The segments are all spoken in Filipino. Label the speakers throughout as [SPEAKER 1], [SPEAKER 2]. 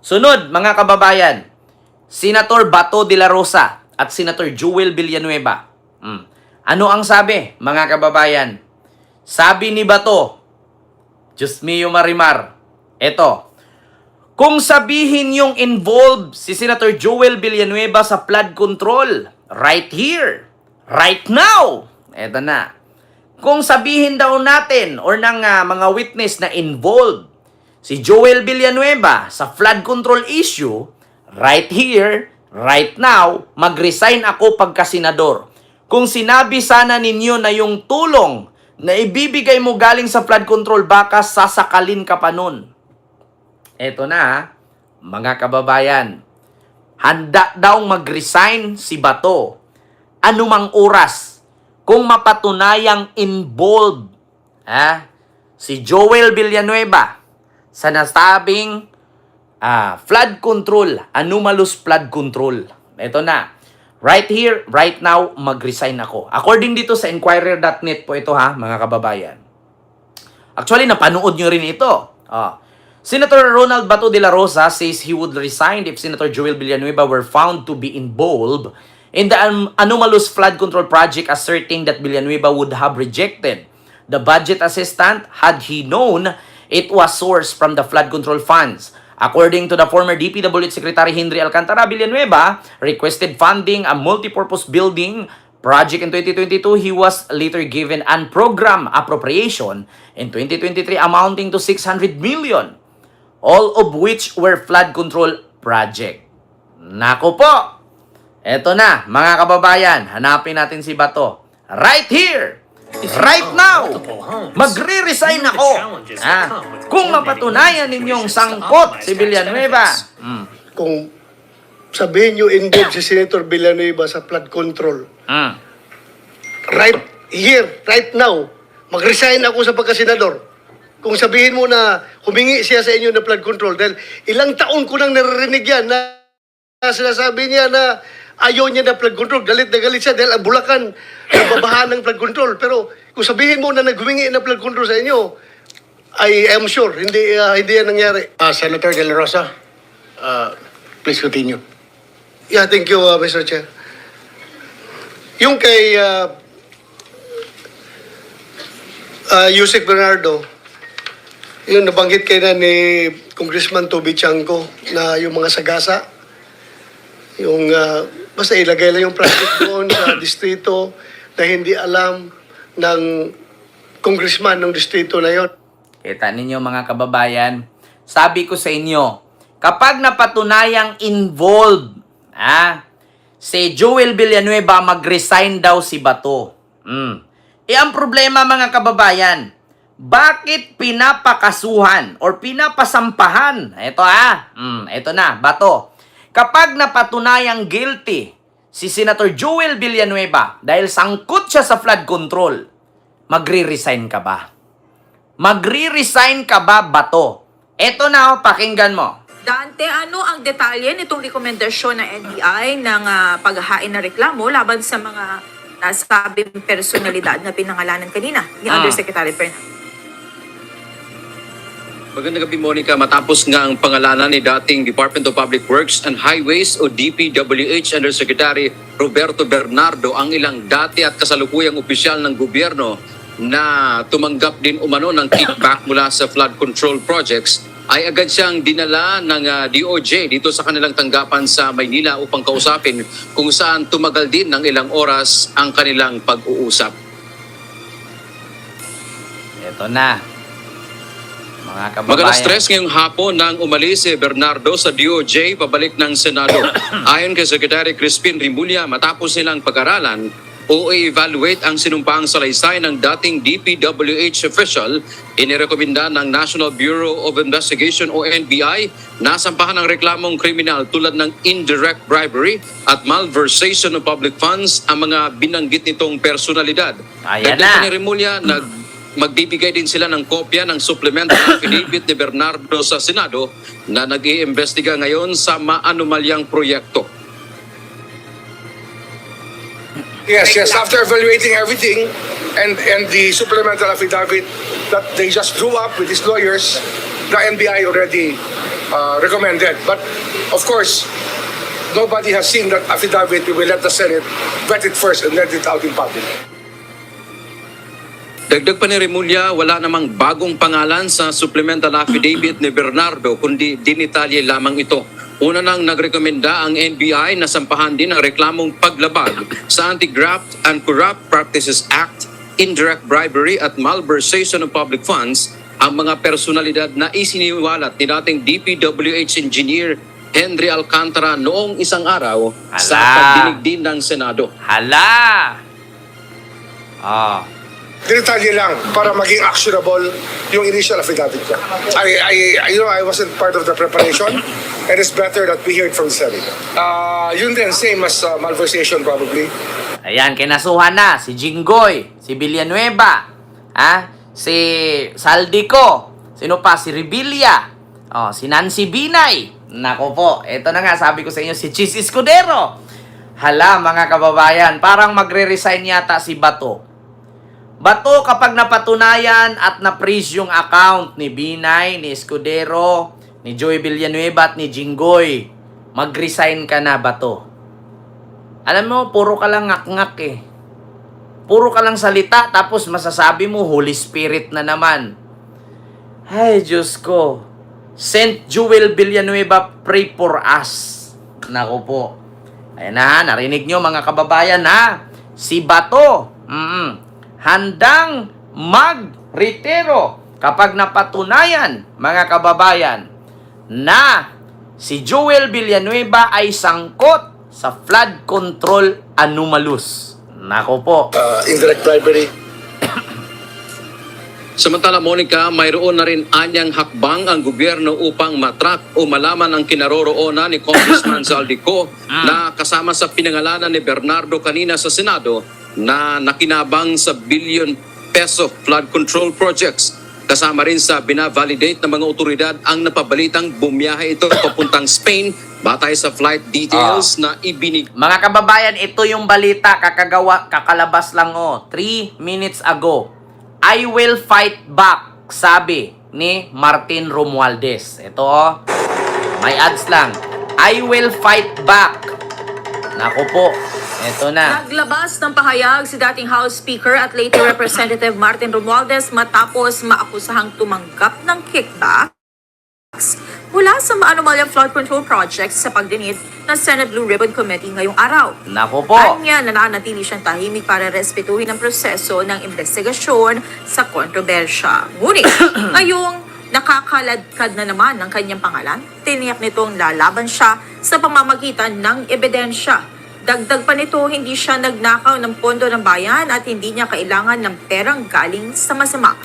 [SPEAKER 1] Sunod, mga kababayan, Senator Bato de la Rosa at Senator Joel Villanueva. Ano ang sabi, mga kababayan? Sabi ni Bato, Diyos mio marimar, eto, kung sabihin yung involved si Senator Joel Villanueva sa flood control, right here, right now, eto na. Kung sabihin daw natin or ng mga witness na involved si Joel Villanueva sa flood control issue, right here, right now, mag-resign ako pagka-senador. Kung sinabi sana ninyo na yung tulong na ibibigay mo galing sa flood control, baka sasakalin ka pa nun. Eto na, mga kababayan. Handa daw mag-resign si Bato anumang oras kung mapatunayang involved si Joel Villanueva sa nasabing flood control, anomalous flood control. Ito na. Right here, right now, mag-resign ako. According dito sa Inquirer.net po ito mga kababayan. Actually, napanood nyo rin ito. Senator Ronald Bato de la Rosa says he would resign if Senator Joel Villanueva were found to be involved in the anomalous flood control project, asserting that Villanueva would have rejected the budget assistance had he known it was sourced from the flood control funds. According to the former DPWH Secretary Henry Alcantara, Villanueva requested funding a multipurpose building project in 2022. He was later given an program appropriation in 2023 amounting to 600 million, all of which were flood control project. Nako po! Eto na, mga kababayan, hanapin natin si Bato. Right here! Right now! Magre-resign ako! Kung mapatunayan ninyong sangkot si Villanueva.
[SPEAKER 2] Kung sabihin nyo involved si Senator Villanueva sa flood control, right here, right now, mag-resign ako sa pagkasenador. Kung sabihin mo na humingi siya sa inyo ng flood control, dahil ilang taon ko nang naririnig yan na sinasabi niya na ayaw niya na flood control. Galit na galit siya dahil ang Bulacan nababahan ng flood control. Pero kung sabihin mo na naghumingi na flood control sa inyo, I am sure, hindi yan nangyari.
[SPEAKER 3] Senator De La Rosa, please continue.
[SPEAKER 2] Yeah, thank you, Mr. Chair. Yung kay Yusek Bernardo, yung nabanggit kayo na ni Congressman Toby Chanco na yung mga sagasa, yung basta ilagay lang yung plastic doon sa distrito na hindi alam ng congressman ng distrito na yon.
[SPEAKER 1] Kita ninyo mga kababayan, sabi ko sa inyo, kapag napatunayang involved si Joel Villanueva, mag-resign daw si Bato. Ang problema mga kababayan, bakit pinapakasuhan or pinapasampahan? Ito na, Bato. Kapag napatunayang guilty si Senator Joel Villanueva dahil sangkot siya sa flood control, magre-resign ka ba? Magre-resign ka ba, Bato? Ito na, pakinggan mo.
[SPEAKER 4] Dante, ano ang detalye nitong rekomendasyon ng NBI ng paghahain na reklamo laban sa mga nasabing personalidad na pinangalanan kanina ni Undersecretary Fernando?
[SPEAKER 5] Magandang gabi, Monica. Matapos nga ang pangalanan ni dating Department of Public Works and Highways o DPWH Undersecretary Roberto Bernardo ang ilang dati at kasalukuyang opisyal ng gobyerno na tumanggap din umano ng kickback mula sa flood control projects, ay agad siyang dinala ng DOJ dito sa kanilang tanggapan sa Maynila upang kausapin, kung saan tumagal din ng ilang oras ang kanilang pag-uusap.
[SPEAKER 1] Ito na. Mga kababayan.
[SPEAKER 5] Mag-alas-3 ngayong hapon nang umalis si Bernardo sa DOJ pabalik ng Senado. Ayon kay Secretary Crispin Rimulya, matapos nilang pag-aralan o i-evaluate ang sinumpaang salaysay ng dating DPWH official, inirekomenda ng National Bureau of Investigation o NBI na sampahan ng reklamong kriminal tulad ng indirect bribery at malversation of public funds ang mga binanggit nitong personalidad.
[SPEAKER 1] Ayan
[SPEAKER 5] Dagdag
[SPEAKER 1] na.
[SPEAKER 5] ni Rimulya, magbibigay din sila ng kopya ng supplemental affidavit ni Bernardo sa Senado na nag-iimbestiga ngayon sa maanumalyang proyekto.
[SPEAKER 3] Yes. After evaluating everything and the supplemental affidavit that they just drew up with his lawyers, the NBI already
[SPEAKER 6] recommended. But of course, nobody has seen that affidavit. We will let the Senate vet it first and let it out in public.
[SPEAKER 5] Dagdag pa ni Remulla, wala namang bagong pangalan sa supplemental affidavit ni Bernardo, kundi dinitalye lamang ito. Una nang nagrekomenda ang NBI na sampahan din ang reklamong paglabag sa Anti-Graft and Corrupt Practices Act, indirect bribery at malversation of public funds ang mga personalidad na isiniwalat ni dating DPWH engineer Henry Alcantara noong isang araw sa
[SPEAKER 1] Hala.
[SPEAKER 5] pagdinig din ng Senado.
[SPEAKER 1] Hala! Ah.
[SPEAKER 6] Detalye lang para maging actionable yung initial affidavit ko. I wasn't part of the preparation and it's better that we hear it from the Senate. Yun din, same as malversation probably.
[SPEAKER 1] Ayan, kinasuhan na si Jinggoy, si Villanueva, si Saldico, sino pa? Si Revilla, si Nancy Binay. Nako po, eto na nga, sabi ko sa inyo, si Chis Escudero. Hala, mga kababayan, parang magre-resign yata si Bato. Bato, kapag napatunayan at na-freeze yung account ni Binay, ni Escudero, ni Joy Villanueva at ni Jinggoy, mag-resign ka na, Bato. Alam mo, puro ka lang ngak-ngak eh. Puro ka lang salita, tapos masasabi mo, Holy Spirit na naman. Ay, Diyos ko. Saint Jewel Villanueva, pray for us. Naku po. Ayan na, narinig nyo mga kababayan ha. Si Bato, handang mag-retiro kapag napatunayan, mga kababayan, na si Joel Villanueva ay sangkot sa flood control anomalous. Nako po.
[SPEAKER 6] Indirect bribery.
[SPEAKER 5] Samantala, Monica, mayroon na rin anyang hakbang ang gobyerno upang matrak o malaman ang kinaroroonan ni Congressman Zaldico na kasama sa pinangalanan ni Bernardo kanina sa Senado na nakinabang sa billion peso flood control projects. Kasama rin sa binavalidate ng mga otoridad ang napabalitang bumiyahe ito papuntang Spain batay sa flight details na ibinig.
[SPEAKER 1] Mga kababayan, ito yung balita kakalabas lang 3 minutes ago. I will fight back, sabi ni Martin Romualdez. Ito may ads lang. I will fight back. Naku po, ito na.
[SPEAKER 4] Naglabas ng pahayag si dating House Speaker at later Representative Martin Romualdez matapos maakusahang tumanggap ng kickbacks mula sa maanumalyang flood control projects sa pagdinit ng Senate Blue Ribbon Committee ngayong araw.
[SPEAKER 1] Naku po.
[SPEAKER 4] Anya, nananatili siyang tahimik para respetuhin ang proseso ng investigasyon sa kontrobersya. Ngunit, ngayong nakakaladkad na naman ng kanyang pangalan, tiniyak nitong lalaban siya sa pamamagitan ng ebidensya. Dagdag pa nito, hindi siya nagnakaw ng pondo ng bayan at hindi niya kailangan ng perang galing sa masama.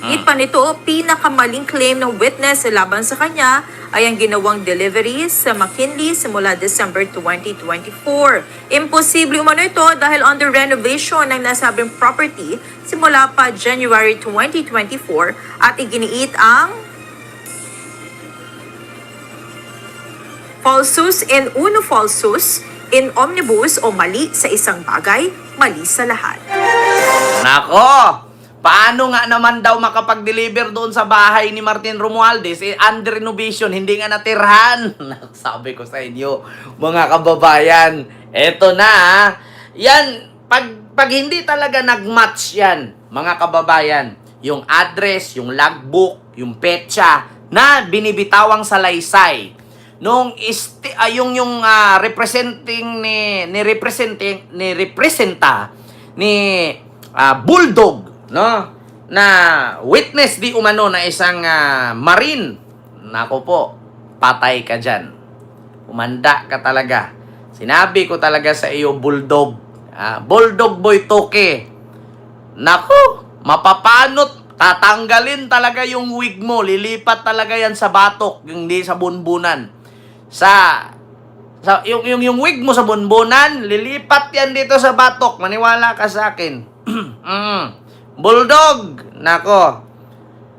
[SPEAKER 4] Higit pa nito, pinakamaling claim ng witness laban sa kanya ay ang ginawang delivery sa McKinley simula December 2024. Imposible umano ito dahil under renovation ng nasabing property simula pa January 2024 at iginiit ang falsus in uno falsus in omnibus o mali sa isang bagay, mali sa lahat.
[SPEAKER 1] Nako! Paano nga naman daw makapag-deliver doon sa bahay ni Martin Romualdez? Under renovation, hindi nga natirhan. Sabi ko sa inyo, mga kababayan, eto na Yan, pag hindi talaga nag-match yan, mga kababayan, yung address, yung logbook, yung petsa na binibitawang salaysay nung representing ni Bulldog, no, na witness di umano na isang marine. Nako po, patay ka dyan, umanda ka talaga. Sinabi ko talaga sa iyo, Bulldog, Bulldog Boy Toke, nako, mapapanot, tatanggalin talaga yung wig mo, lilipat talaga yan sa batok, hindi sa bunbunan. Yung wig mo sa bunbunan, lilipat yan dito sa batok. Maniwala ka sa akin. Bulldog, nako.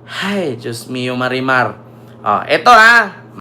[SPEAKER 1] Ay, Diyos mio, Marimar. Ito